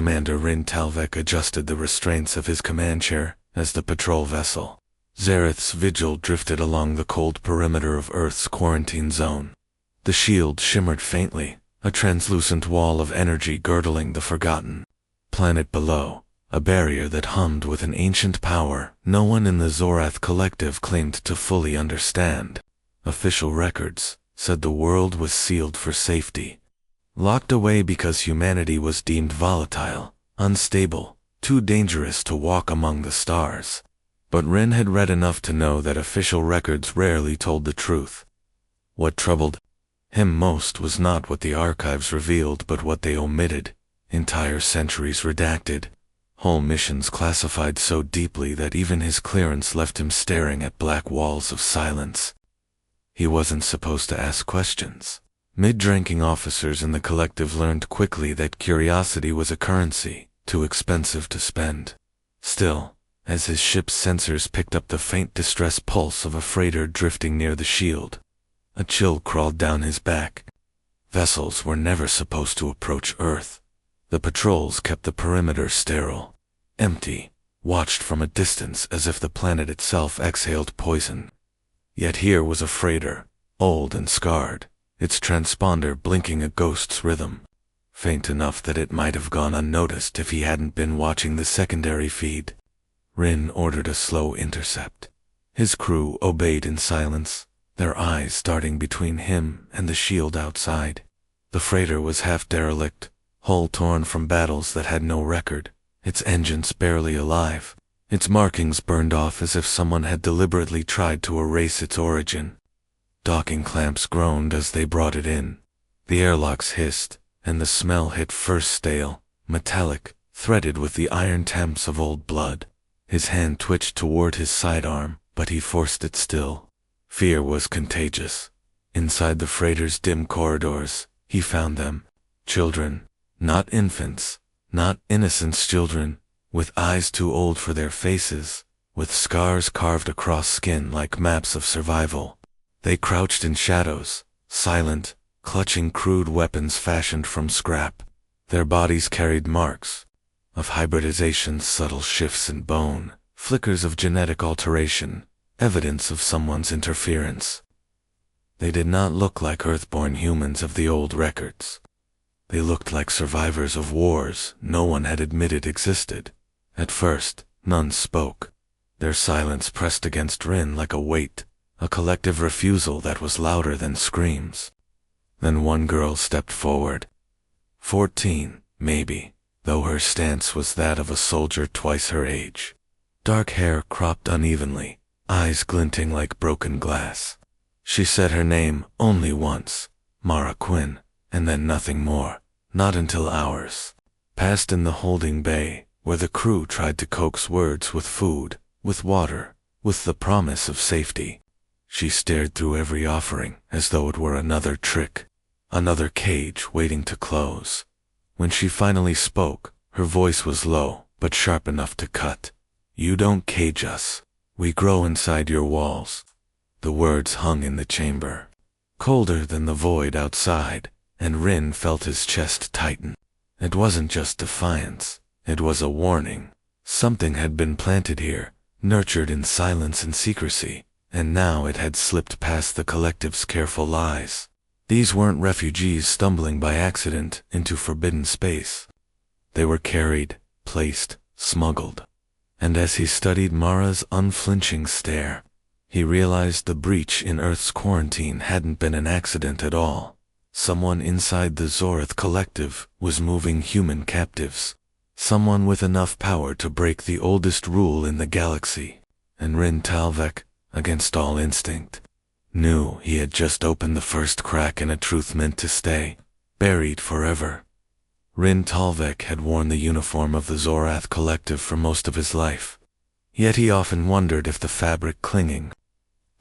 Commander Rin Talvek adjusted the restraints of his command chair as the patrol vessel Zareth's Vigil drifted along the cold perimeter of Earth's quarantine zone. The shield shimmered faintly, a translucent wall of energy girdling the forgotten planet below, a barrier that hummed with an ancient power no one in the Zorath Collective claimed to fully understand. Official records said the world was sealed for safety, locked away because humanity was deemed volatile, unstable, too dangerous to walk among the stars. But Rin had read enough to know that official records rarely told the truth. What troubled him most was not what the archives revealed but what they omitted. Entire centuries redacted, whole missions classified so deeply that even his clearance left him staring at black walls of silence. He wasn't supposed to ask questions. Mid-ranking officers in the collective learned quickly that curiosity was a currency, too expensive to spend. Still, as his ship's sensors picked up the faint distress pulse of a freighter drifting near the shield, a chill crawled down his back. Vessels were never supposed to approach Earth. The patrols kept the perimeter sterile, empty, watched from a distance as if the planet itself exhaled poison. Yet here was a freighter, old and scarred, its transponder blinking a ghost's rhythm, faint enough that it might have gone unnoticed if he hadn't been watching the secondary feed. Rin ordered a slow intercept. His crew obeyed in silence, their eyes darting between him and the shield outside. The freighter was half derelict, hull torn from battles that had no record, its engines barely alive, its markings burned off as if someone had deliberately tried to erase its origin. Docking clamps groaned as they brought it in. The airlocks hissed, and the smell hit first stale, metallic, threaded with the iron temps of old blood. His hand twitched toward his sidearm, but he forced it still. Fear was contagious. Inside the freighter's dim corridors, he found them. Children, not infants, not innocent children, with eyes too old for their faces, with scars carved across skin like maps of survival. They crouched in shadows, silent, clutching crude weapons fashioned from scrap. Their bodies carried marks of hybridization's subtle shifts in bone, flickers of genetic alteration, evidence of someone's interference. They did not look like Earthborn humans of the old records. They looked like survivors of wars no one had admitted existed. At first, none spoke. Their silence pressed against Rin like a weight, a collective refusal that was louder than screams. Then one girl stepped forward. 14, maybe, though her stance was that of a soldier twice her age. Dark hair cropped unevenly, eyes glinting like broken glass. She said her name only once, Mara Quinn, and then nothing more, not until hours passed in the holding bay, where the crew tried to coax words with food, with water, with the promise of safety. She stared through every offering as though it were another trick, another cage waiting to close. When she finally spoke, her voice was low, but sharp enough to cut. "You don't cage us. We grow inside your walls." The words hung in the chamber, colder than the void outside, and Rin felt his chest tighten. It wasn't just defiance, it was a warning. Something had been planted here, nurtured in silence and secrecy, and now it had slipped past the collective's careful eyes. These weren't refugees stumbling by accident into forbidden space. They were carried, placed, smuggled. And as he studied Mara's unflinching stare, he realized the breach in Earth's quarantine hadn't been an accident at all. Someone inside the Zorath Collective was moving human captives. Someone with enough power to break the oldest rule in the galaxy. And Rin Talvek, against all instinct, knew he had just opened the first crack in a truth meant to stay, buried forever. Rin Talvek had worn the uniform of the Zorath Collective for most of his life. Yet he often wondered if the fabric clinging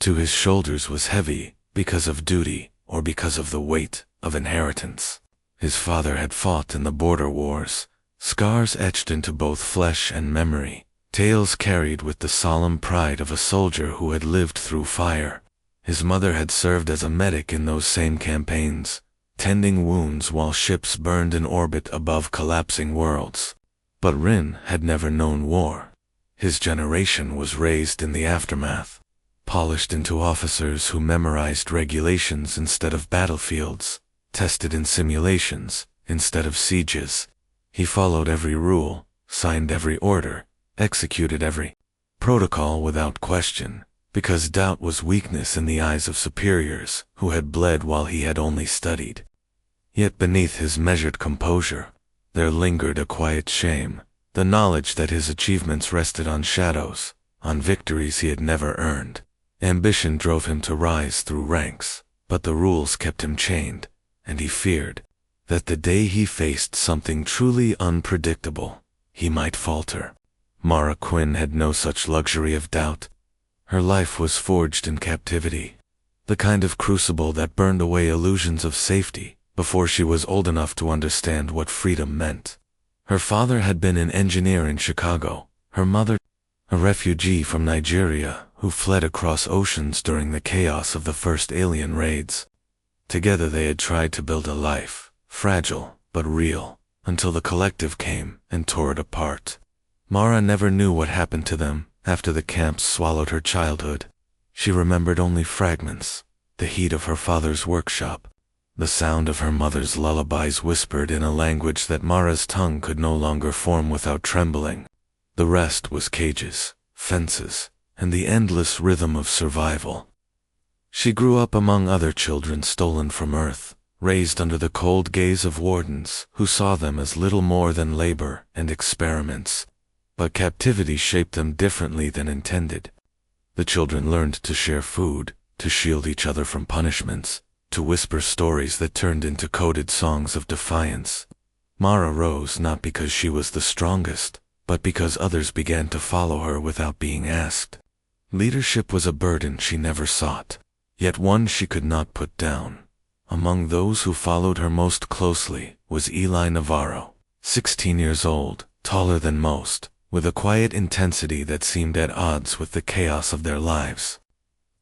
to his shoulders was heavy because of duty or because of the weight of inheritance. His father had fought in the border wars, scars etched into both flesh and memory, tales carried with the solemn pride of a soldier who had lived through fire. His mother had served as a medic in those same campaigns, tending wounds while ships burned in orbit above collapsing worlds. But Rin had never known war. His generation was raised in the aftermath, polished into officers who memorized regulations instead of battlefields, tested in simulations instead of sieges. He followed every rule, signed every order, executed every protocol without question, because doubt was weakness in the eyes of superiors who had bled while he had only studied. Yet beneath his measured composure, there lingered a quiet shame, the knowledge that his achievements rested on shadows, on victories he had never earned. Ambition drove him to rise through ranks, but the rules kept him chained, and he feared that the day he faced something truly unpredictable, he might falter. Mara Quinn had no such luxury of doubt. Her life was forged in captivity, the kind of crucible that burned away illusions of safety before she was old enough to understand what freedom meant. Her father had been an engineer in Chicago, her mother a refugee from Nigeria who fled across oceans during the chaos of the first alien raids. Together they had tried to build a life, fragile but real, until the collective came and tore it apart. Mara never knew what happened to them after the camps swallowed her childhood. She remembered only fragments, the heat of her father's workshop, the sound of her mother's lullabies whispered in a language that Mara's tongue could no longer form without trembling. The rest was cages, fences, and the endless rhythm of survival. She grew up among other children stolen from Earth, raised under the cold gaze of wardens who saw them as little more than labor and experiments. But captivity shaped them differently than intended. The children learned to share food, to shield each other from punishments, to whisper stories that turned into coded songs of defiance. Mara rose not because she was the strongest, but because others began to follow her without being asked. Leadership was a burden she never sought, yet one she could not put down. Among those who followed her most closely was Eli Navarro, 16 years old, taller than most, with a quiet intensity that seemed at odds with the chaos of their lives.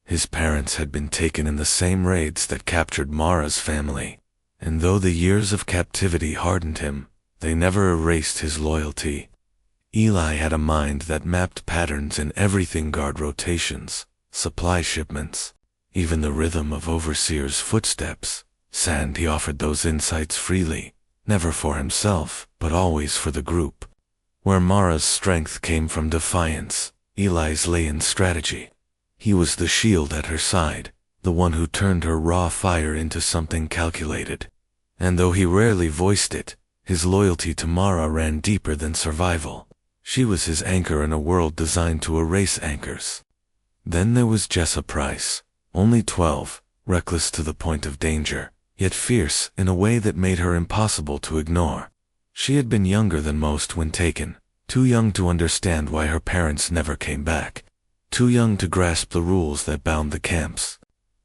His parents had been taken in the same raids that captured Mara's family, and though the years of captivity hardened him, they never erased his loyalty. Eli had a mind that mapped patterns in everything: guard rotations, supply shipments, even the rhythm of overseers' footsteps. And he offered those insights freely, never for himself, but always for the group. Where Mara's strength came from defiance, Eli's lay in strategy. He was the shield at her side, the one who turned her raw fire into something calculated. And though he rarely voiced it, his loyalty to Mara ran deeper than survival. She was his anchor in a world designed to erase anchors. Then there was Jessa Price, only 12, reckless to the point of danger, yet fierce in a way that made her impossible to ignore. She had been younger than most when taken, too young to understand why her parents never came back, too young to grasp the rules that bound the camps.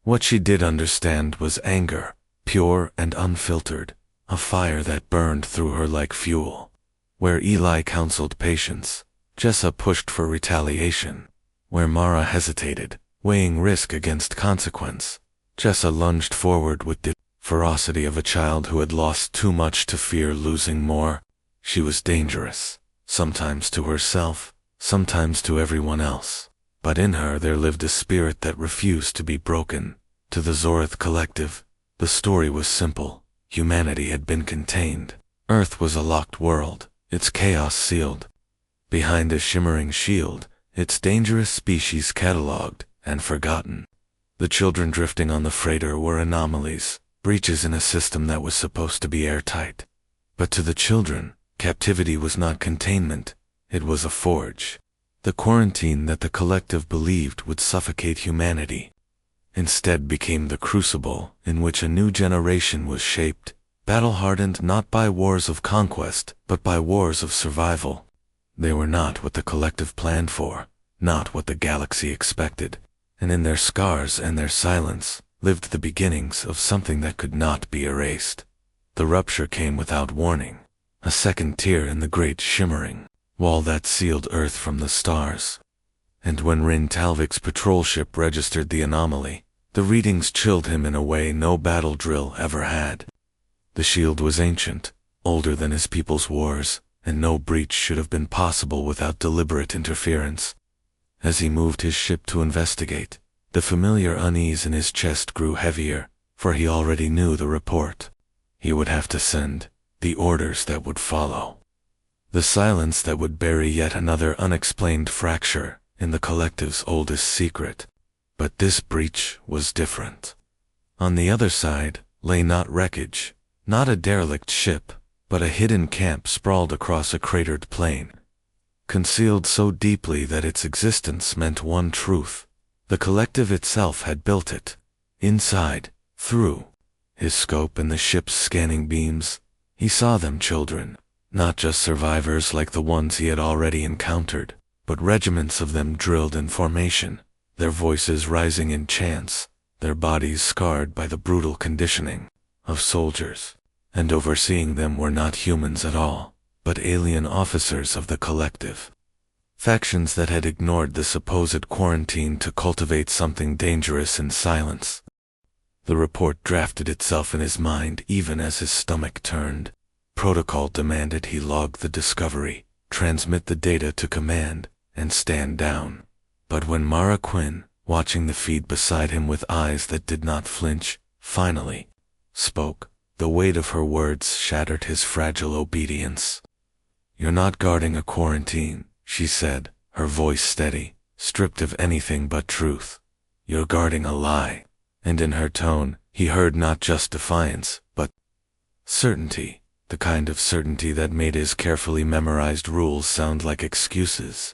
What she did understand was anger, pure and unfiltered, a fire that burned through her like fuel. Where Eli counseled patience, Jessa pushed for retaliation. Where Mara hesitated, weighing risk against consequence, Jessa lunged forward with the ferocity of a child who had lost too much to fear losing more. She was dangerous, sometimes to herself, sometimes to everyone else. But in her there lived a spirit that refused to be broken. To the Zorith Collective, the story was simple. Humanity had been contained. Earth was a locked world, its chaos sealed. Behind a shimmering shield, its dangerous species catalogued and forgotten. The children drifting on the freighter were anomalies, breaches in a system that was supposed to be airtight. But to the children, captivity was not containment, it was a forge. The quarantine that the collective believed would suffocate humanity instead became the crucible in which a new generation was shaped, battle-hardened not by wars of conquest, but by wars of survival. They were not what the collective planned for, not what the galaxy expected, and in their scars and their silence lived the beginnings of something that could not be erased. The rupture came without warning, a second tear in the great shimmering wall that sealed Earth from the stars. And when Rin Talvik's patrol ship registered the anomaly, the readings chilled him in a way no battle drill ever had. The shield was ancient, older than his people's wars, and no breach should have been possible without deliberate interference. As he moved his ship to investigate, the familiar unease in his chest grew heavier, for he already knew the report. He would have to send the orders that would follow. The silence that would bury yet another unexplained fracture in the collective's oldest secret. But this breach was different. On the other side lay not wreckage, not a derelict ship, but a hidden camp sprawled across a cratered plain. Concealed so deeply that its existence meant one truth: the collective itself had built it. Inside, through his scope and the ship's scanning beams, he saw them children, not just survivors like the ones he had already encountered, but regiments of them drilled in formation, their voices rising in chants, their bodies scarred by the brutal conditioning of soldiers. And overseeing them were not humans at all, but alien officers of the collective. Factions that had ignored the supposed quarantine to cultivate something dangerous in silence. The report drafted itself in his mind even as his stomach turned. Protocol demanded he log the discovery, transmit the data to command, and stand down. But when Mara Quinn, watching the feed beside him with eyes that did not flinch, finally spoke, the weight of her words shattered his fragile obedience. "You're not guarding a quarantine," she said, her voice steady, stripped of anything but truth. "You're guarding a lie." And in her tone, he heard not just defiance, but certainty, the kind of certainty that made his carefully memorized rules sound like excuses.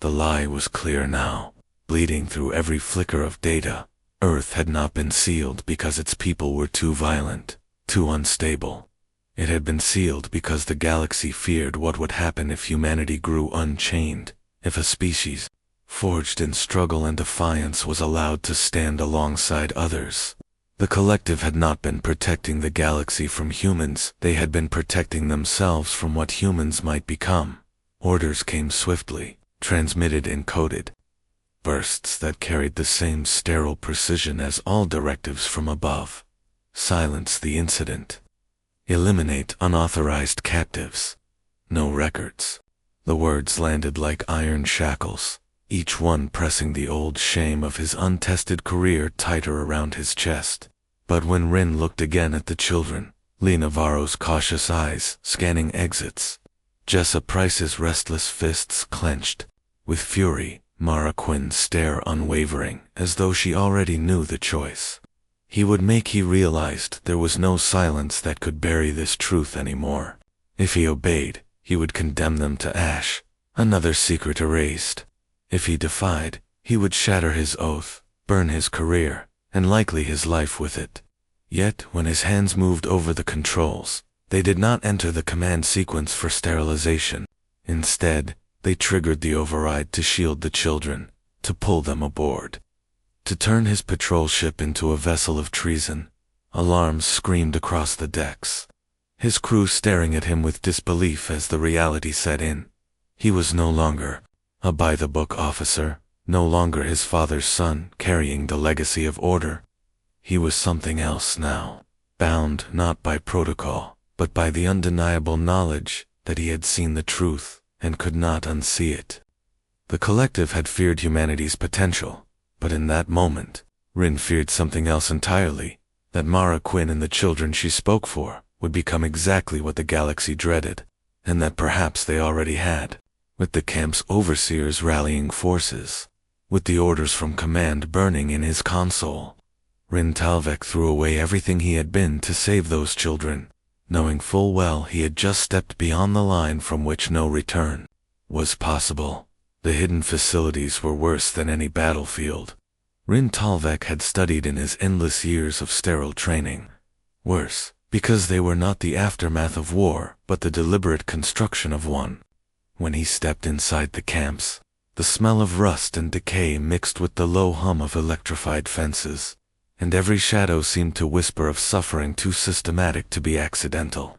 The lie was clear now, bleeding through every flicker of data. Earth had not been sealed because its people were too violent, too unstable. It had been sealed because the galaxy feared what would happen if humanity grew unchained, if a species, forged in struggle and defiance, was allowed to stand alongside others. The collective had not been protecting the galaxy from humans, they had been protecting themselves from what humans might become. Orders came swiftly, transmitted encoded. Bursts that carried the same sterile precision as all directives from above. Silence the incident. Eliminate unauthorized captives. No records. The words landed like iron shackles, each one pressing the old shame of his untested career tighter around his chest. But when Rin looked again at the children, Lee Navarro's cautious eyes scanning exits, Jessa Price's restless fists clenched, with fury, Mara Quinn's stare unwavering, as though she already knew the choice. He realized there was no silence that could bury this truth anymore. If he obeyed, he would condemn them to ash, another secret erased. If he defied, he would shatter his oath, burn his career, and likely his life with it. Yet, when his hands moved over the controls, they did not enter the command sequence for sterilization. Instead, they triggered the override to shield the children, to pull them aboard. To turn his patrol ship into a vessel of treason. Alarms screamed across the decks. His crew staring at him with disbelief as the reality set in. He was no longer a by-the-book officer, no longer his father's son carrying the legacy of order. He was something else now, bound not by protocol, but by the undeniable knowledge that he had seen the truth and could not unsee it. The collective had feared humanity's potential, but in that moment, Rin feared something else entirely, that Mara Quinn and the children she spoke for would become exactly what the galaxy dreaded, and that perhaps they already had, with the camp's overseers rallying forces, with the orders from command burning in his console. Rin Talvek threw away everything he had been to save those children, knowing full well he had just stepped beyond the line from which no return was possible. The hidden facilities were worse than any battlefield. Rin Talvek had studied in his endless years of sterile training. Worse, because they were not the aftermath of war, but the deliberate construction of one. When he stepped inside the camps, the smell of rust and decay mixed with the low hum of electrified fences, and every shadow seemed to whisper of suffering too systematic to be accidental.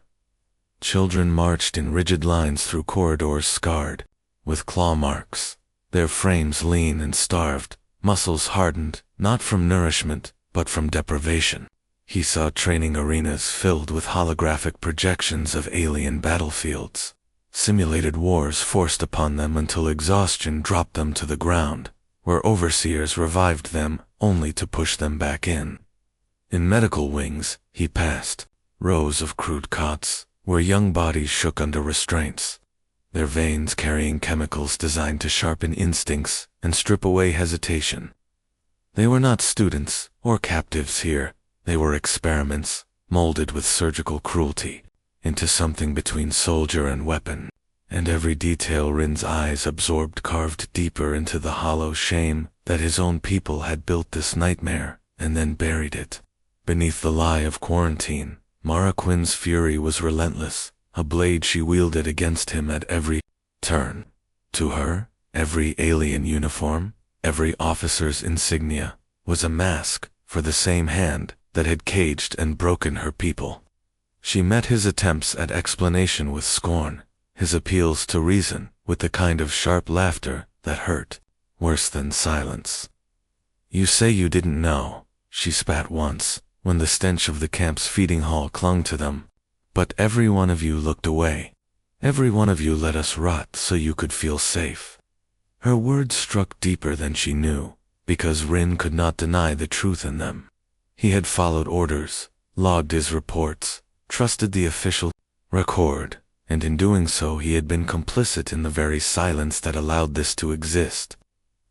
Children marched in rigid lines through corridors scarred, with claw marks, their frames lean and starved, muscles hardened, not from nourishment, but from deprivation. He saw training arenas filled with holographic projections of alien battlefields. Simulated wars forced upon them until exhaustion dropped them to the ground, where overseers revived them only to push them back in. In medical wings, he passed rows of crude cots, where young bodies shook under restraints, their veins carrying chemicals designed to sharpen instincts and strip away hesitation. They were not students or captives here, they were experiments, molded with surgical cruelty, into something between soldier and weapon, and every detail Rin's eyes absorbed carved deeper into the hollow shame that his own people had built this nightmare and then buried it. Beneath the lie of quarantine, Mara Quinn's fury was relentless, a blade she wielded against him at every turn. To her, every alien uniform, every officer's insignia, was a mask for the same hand that had caged and broken her people. She met his attempts at explanation with scorn, his appeals to reason with the kind of sharp laughter that hurt, worse than silence. "You say you didn't know," she spat once, when the stench of the camp's feeding hall clung to them. "But every one of you looked away. Every one of you let us rot so you could feel safe." Her words struck deeper than she knew, because Rin could not deny the truth in them. He had followed orders, logged his reports, trusted the official record, and in doing so he had been complicit in the very silence that allowed this to exist.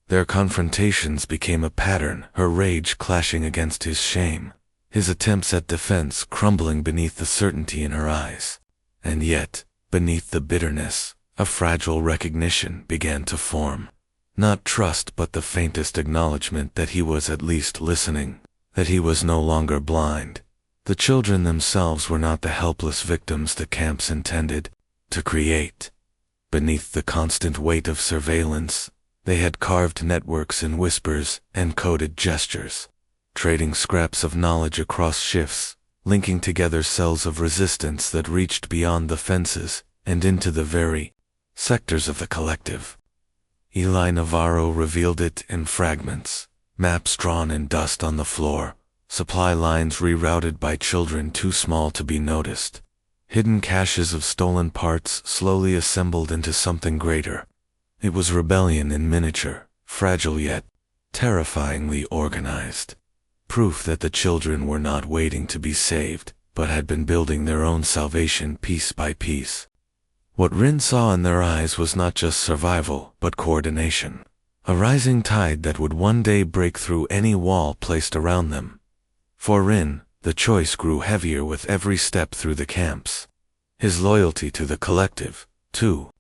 Their confrontations became a pattern, her rage clashing against his shame, his attempts at defense crumbling beneath the certainty in her eyes. And yet, beneath the bitterness, a fragile recognition began to form. Not trust, but the faintest acknowledgement that he was at least listening, that he was no longer blind. The children themselves were not the helpless victims the camps intended to create. Beneath the constant weight of surveillance, they had carved networks in whispers and coded gestures, trading scraps of knowledge across shifts, linking together cells of resistance that reached beyond the fences and into the very sectors of the collective. Eli Navarro revealed it in fragments, maps drawn in dust on the floor, supply lines rerouted by children too small to be noticed, hidden caches of stolen parts slowly assembled into something greater. It was rebellion in miniature, fragile yet terrifyingly organized. Proof that the children were not waiting to be saved, but had been building their own salvation piece by piece. What Rin saw in their eyes was not just survival, but coordination. A rising tide that would one day break through any wall placed around them. For Rin, the choice grew heavier with every step through the camps. His loyalty to the collective, too.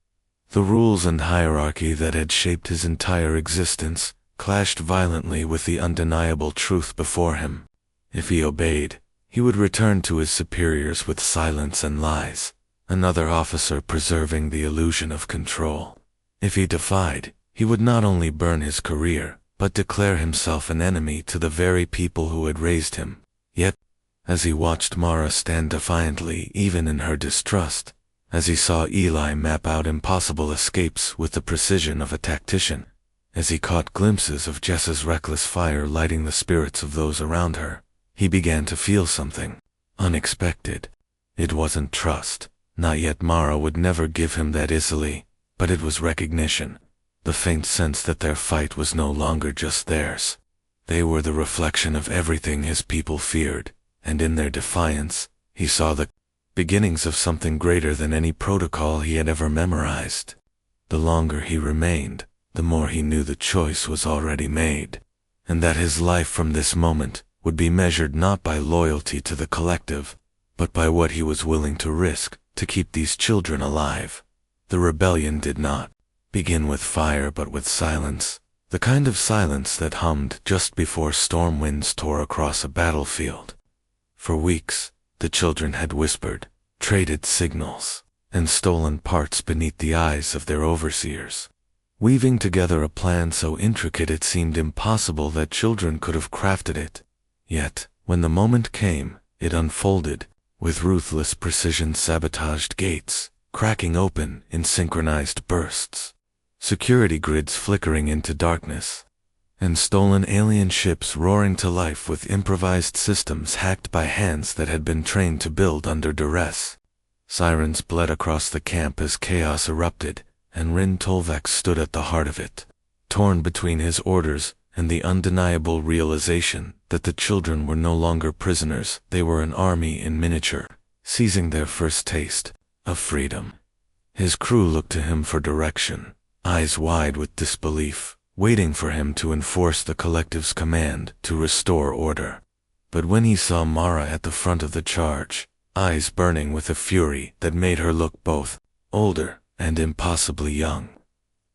The rules and hierarchy that had shaped his entire existence clashed violently with the undeniable truth before him. If he obeyed, he would return to his superiors with silence and lies, another officer preserving the illusion of control. If he defied, he would not only burn his career, but declare himself an enemy to the very people who had raised him. Yet, as he watched Mara stand defiantly even in her distrust, as he saw Eli map out impossible escapes with the precision of a tactician, as he caught glimpses of Jessa's reckless fire lighting the spirits of those around her, he began to feel something unexpected. It wasn't trust, not yet. Mara would never give him that easily, but it was recognition, the faint sense that their fight was no longer just theirs. They were the reflection of everything his people feared, and in their defiance, he saw the beginnings of something greater than any protocol he had ever memorized. The longer he remained, the more he knew the choice was already made, and that his life from this moment would be measured not by loyalty to the collective, but by what he was willing to risk to keep these children alive. The rebellion did not begin with fire but with silence, the kind of silence that hummed just before storm winds tore across a battlefield. For weeks, the children had whispered, traded signals, and stolen parts beneath the eyes of their overseers, weaving together a plan so intricate it seemed impossible that children could have crafted it. Yet, when the moment came, it unfolded, with ruthless precision. Sabotaged gates, cracking open in synchronized bursts, security grids flickering into darkness, and stolen alien ships roaring to life with improvised systems hacked by hands that had been trained to build under duress. Sirens bled across the camp as chaos erupted, and Rin Tolvac stood at the heart of it, torn between his orders and the undeniable realization that the children were no longer prisoners. They were an army in miniature, seizing their first taste of freedom. His crew looked to him for direction, eyes wide with disbelief, waiting for him to enforce the collective's command to restore order. But when he saw Mara at the front of the charge, eyes burning with a fury that made her look both older and impossibly young,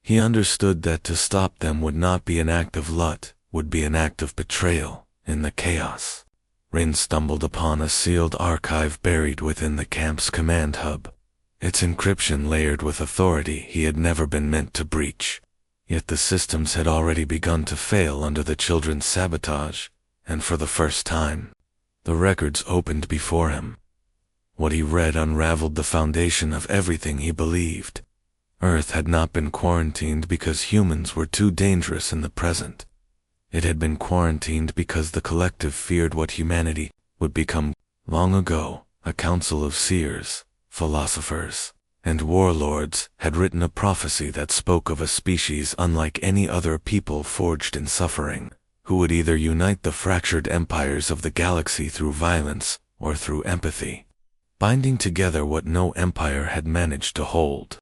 he understood that to stop them would not be an act of lust, would be an act of betrayal in the chaos. Rin stumbled upon a sealed archive buried within the camp's command hub, its encryption layered with authority he had never been meant to breach. Yet the systems had already begun to fail under the children's sabotage, and for the first time, the records opened before him. What he read unraveled the foundation of everything he believed. Earth had not been quarantined because humans were too dangerous in the present. It had been quarantined because the collective feared what humanity would become. Long ago, a council of seers, philosophers, and warlords had written a prophecy that spoke of a species unlike any other people forged in suffering, who would either unite the fractured empires of the galaxy through violence or through empathy, binding together what no empire had managed to hold.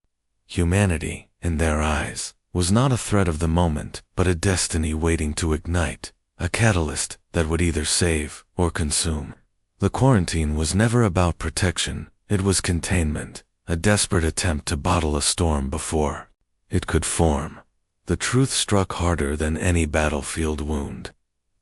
Humanity, in their eyes, was not a threat of the moment, but a destiny waiting to ignite, a catalyst that would either save or consume. The quarantine was never about protection, it was containment, a desperate attempt to bottle a storm before it could form. The truth struck harder than any battlefield wound.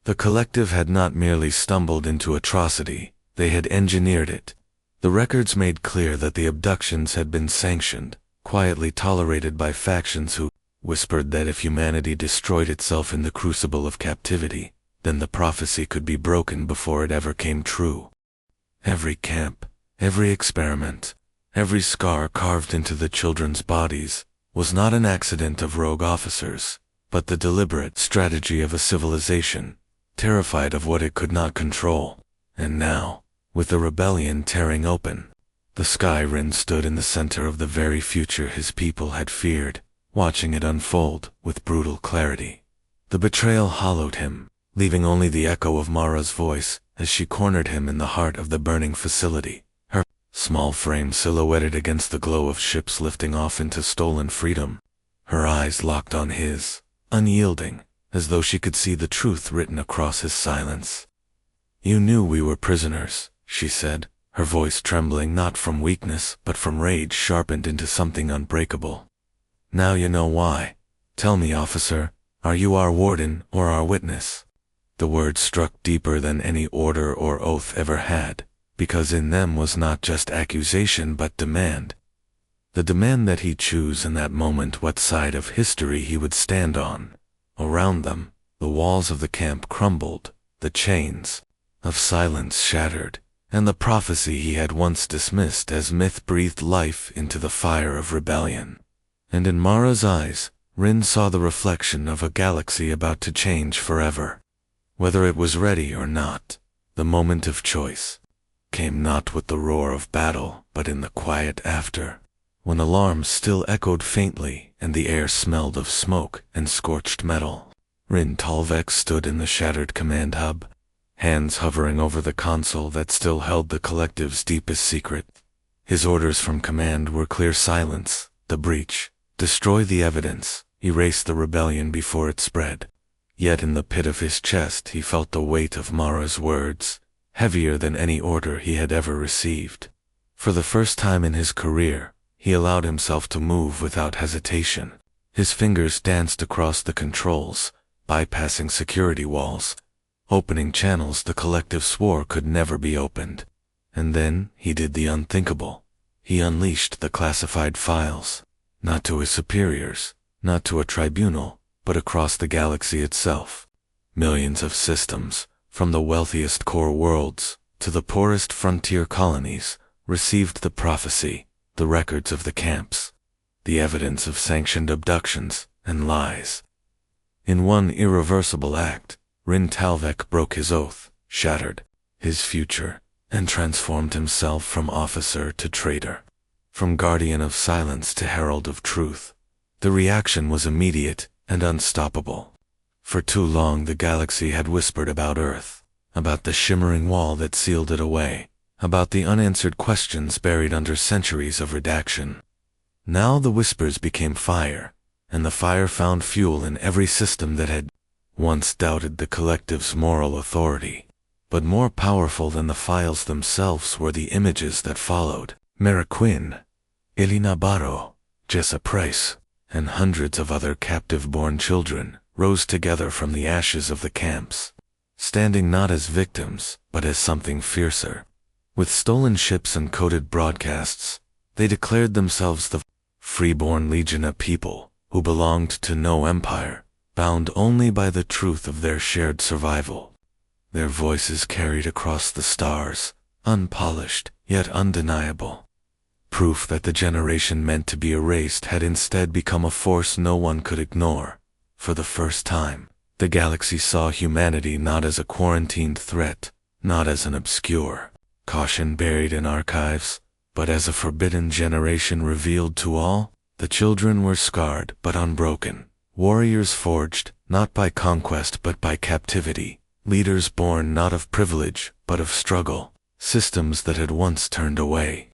The collective had not merely stumbled into atrocity, they had engineered it. The records made clear that the abductions had been sanctioned, quietly tolerated by factions who whispered that if humanity destroyed itself in the crucible of captivity, then the prophecy could be broken before it ever came true. Every camp, every experiment, every scar carved into the children's bodies was not an accident of rogue officers, but the deliberate strategy of a civilization, terrified of what it could not control. And now, with the rebellion tearing open, the sky, Rin stood in the center of the very future his people had feared, watching it unfold with brutal clarity. The betrayal hollowed him, leaving only the echo of Mara's voice as she cornered him in the heart of the burning facility, her small frame silhouetted against the glow of ships lifting off into stolen freedom. Her eyes locked on his, unyielding, as though she could see the truth written across his silence. "You knew we were prisoners," she said, her voice trembling not from weakness but from rage sharpened into something unbreakable. "Now you know why. Tell me, officer, are you our warden or our witness?" The words struck deeper than any order or oath ever had, because in them was not just accusation but demand. The demand that he choose in that moment what side of history he would stand on. Around them, the walls of the camp crumbled, the chains of silence shattered, and the prophecy he had once dismissed as myth breathed life into the fire of rebellion. And in Mara's eyes, Rin saw the reflection of a galaxy about to change forever. Whether it was ready or not, the moment of choice came not with the roar of battle, but in the quiet after, when alarms still echoed faintly and the air smelled of smoke and scorched metal. Rin Tolvac stood in the shattered command hub, hands hovering over the console that still held the collective's deepest secret. His orders from command were clear: silence the breach, destroy the evidence, erase the rebellion before it spread. Yet in the pit of his chest he felt the weight of Mara's words, heavier than any order he had ever received. For the first time in his career, he allowed himself to move without hesitation. His fingers danced across the controls, bypassing security walls, opening channels the collective swore could never be opened. And then he did the unthinkable. He unleashed the classified files, not to his superiors, not to a tribunal, but across the galaxy itself. Millions of systems, from the wealthiest core worlds to the poorest frontier colonies, received the prophecy, the records of the camps, the evidence of sanctioned abductions and lies. In one irreversible act, Rintalvek broke his oath, shattered his future, and transformed himself from officer to traitor, from guardian of silence to herald of truth. The reaction was immediate and unstoppable. For too long the galaxy had whispered about Earth, about the shimmering wall that sealed it away, about the unanswered questions buried under centuries of redaction. Now the whispers became fire, and the fire found fuel in every system that had once doubted the collective's moral authority. But more powerful than the files themselves were the images that followed. Mara Quinn, Elena Barro, Jessa Price, and hundreds of other captive-born children rose together from the ashes of the camps, standing not as victims, but as something fiercer. With stolen ships and coded broadcasts, they declared themselves the Freeborn Legion, a people who belonged to no empire, bound only by the truth of their shared survival. Their voices carried across the stars, unpolished yet undeniable. Proof that the generation meant to be erased had instead become a force no one could ignore. For the first time, the galaxy saw humanity not as a quarantined threat, not as an obscure caution buried in archives, but as a forbidden generation revealed to all. The children were scarred but unbroken, warriors forged not by conquest but by captivity, leaders born not of privilege but of struggle, systems that had once turned away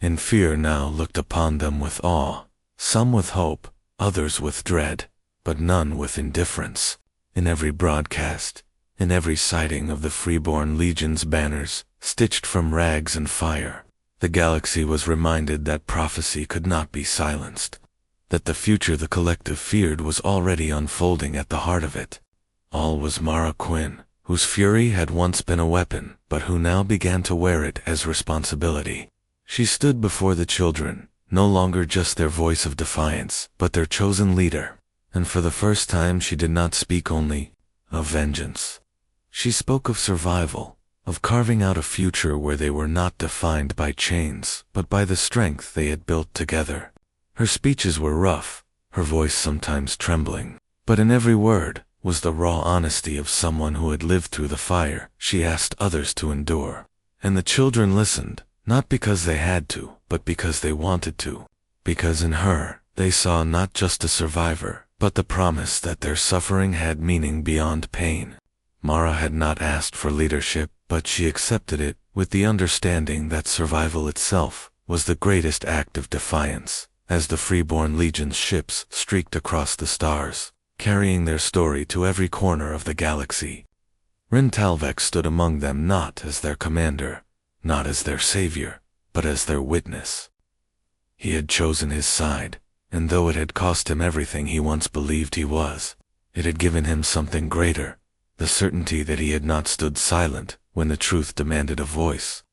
in fear now looked upon them with awe, some with hope, others with dread, but none with indifference. In every broadcast, in every sighting of the Freeborn Legion's banners, stitched from rags and fire, the galaxy was reminded that prophecy could not be silenced, that the future the collective feared was already unfolding at the heart of it. All was Mara Quinn, whose fury had once been a weapon, but who now began to wear it as responsibility. She stood before the children, no longer just their voice of defiance, but their chosen leader. And for the first time she did not speak only of vengeance. She spoke of survival, of carving out a future where they were not defined by chains, but by the strength they had built together. Her speeches were rough, her voice sometimes trembling, but in every word was the raw honesty of someone who had lived through the fire she asked others to endure. And the children listened, not because they had to, but because they wanted to. Because in her, they saw not just a survivor, but the promise that their suffering had meaning beyond pain. Mara had not asked for leadership, but she accepted it with the understanding that survival itself was the greatest act of defiance, as the Freeborn Legion's ships streaked across the stars, carrying their story to every corner of the galaxy. Rintalvek stood among them not as their commander, not as their savior, but as their witness. He had chosen his side, and though it had cost him everything he once believed he was, it had given him something greater, the certainty that he had not stood silent when the truth demanded a voice.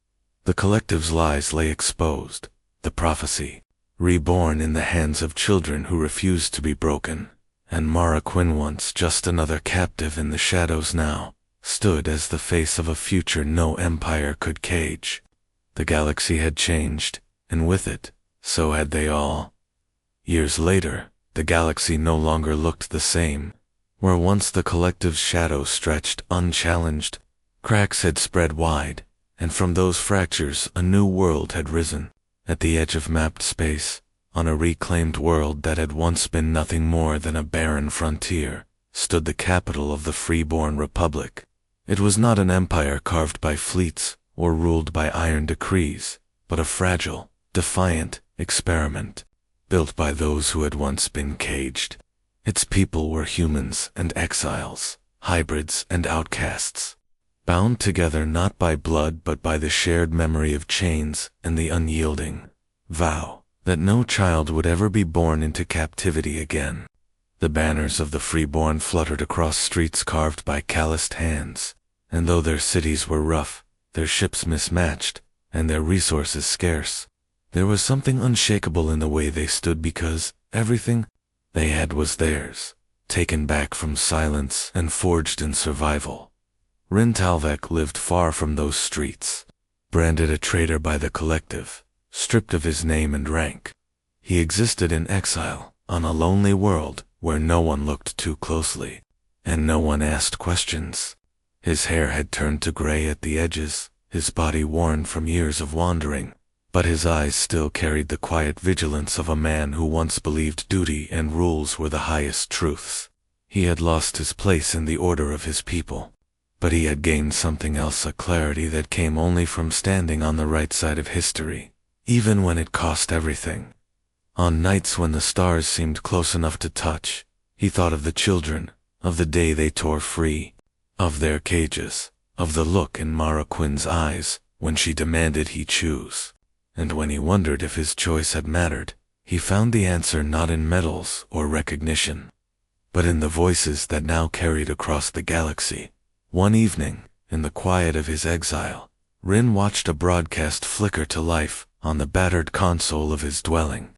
The collective's lies lay exposed, the prophecy, reborn in the hands of children who refused to be broken, and Mara Quinn, once just another captive in the shadows, now stood as the face of a future no empire could cage. The galaxy had changed, and with it, so had they all. Years later, the galaxy no longer looked the same. Where once the collective's shadow stretched unchallenged, cracks had spread wide, and from those fractures a new world had risen. At the edge of mapped space, on a reclaimed world that had once been nothing more than a barren frontier, stood the capital of the Freeborn Republic. It was not an empire carved by fleets or ruled by iron decrees, but a fragile, defiant experiment, built by those who had once been caged. Its people were humans and exiles, hybrids and outcasts, bound together not by blood but by the shared memory of chains and the unyielding vow that no child would ever be born into captivity again. The banners of the Freeborn fluttered across streets carved by calloused hands, and though their cities were rough, their ships mismatched, and their resources scarce, there was something unshakable in the way they stood, because everything they had was theirs, taken back from silence and forged in survival. Rintalvek lived far from those streets, branded a traitor by the collective, stripped of his name and rank. He existed in exile, on a lonely world, where no one looked too closely, and no one asked questions. His hair had turned to gray at the edges, his body worn from years of wandering, but his eyes still carried the quiet vigilance of a man who once believed duty and rules were the highest truths. He had lost his place in the order of his people, but he had gained something else, a clarity that came only from standing on the right side of history, even when it cost everything. On nights when the stars seemed close enough to touch, he thought of the children, of the day they tore free, of their cages, of the look in Mara Quinn's eyes when she demanded he choose. And when he wondered if his choice had mattered, he found the answer not in medals or recognition, but in the voices that now carried across the galaxy. One evening, in the quiet of his exile, Rin watched a broadcast flicker to life on the battered console of his dwelling.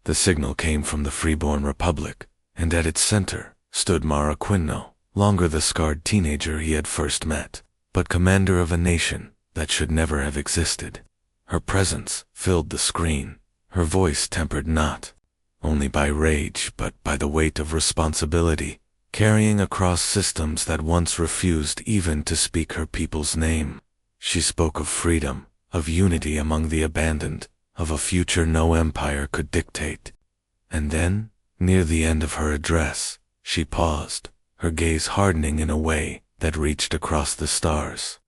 The signal came from the Freeborn Republic, and at its center stood Mara Quinn, no longer the scarred teenager he had first met, but commander of a nation that should never have existed. Her presence filled the screen, her voice tempered not only by rage but by the weight of responsibility, carrying across systems that once refused even to speak her people's name. She spoke of freedom, of unity among the abandoned, of a future no empire could dictate. And then, near the end of her address, she paused, her gaze hardening in a way that reached across the stars.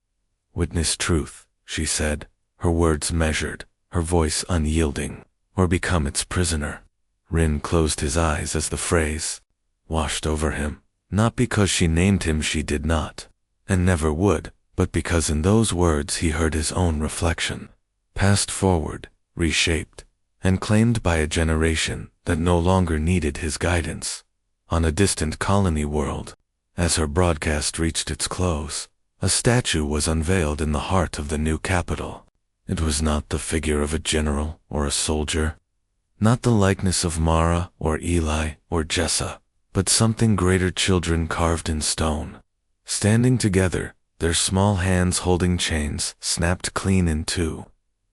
"Witness truth," she said, her words measured, her voice unyielding, "or become its prisoner." Rin closed his eyes as the phrase washed over him, not because she named him, she did not, and never would, but because in those words he heard his own reflection, passed forward, reshaped, and claimed by a generation that no longer needed his guidance. On a distant colony world, as her broadcast reached its close, a statue was unveiled in the heart of the new capital. It was not the figure of a general or a soldier, not the likeness of Mara or Eli or Jessa, but something greater, children carved in stone, standing together, their small hands holding chains snapped clean in two.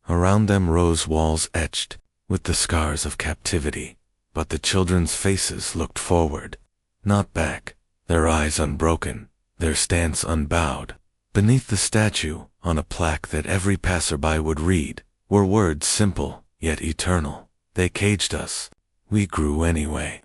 Around them rose walls etched with the scars of captivity, but the children's faces looked forward, not back, their eyes unbroken, their stance unbowed. Beneath the statue, on a plaque that every passerby would read, were words simple yet eternal: "They caged us. We grew anyway."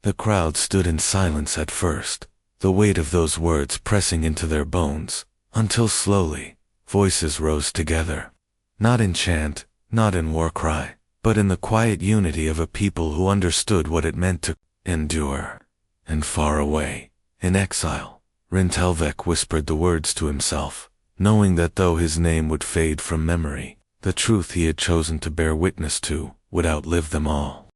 The crowd stood in silence at first, the weight of those words pressing into their bones, until slowly, voices rose together. Not in chant, not in war cry, but in the quiet unity of a people who understood what it meant to endure. And far away, in exile, Rintelvek whispered the words to himself, knowing that though his name would fade from memory, the truth he had chosen to bear witness to would outlive them all.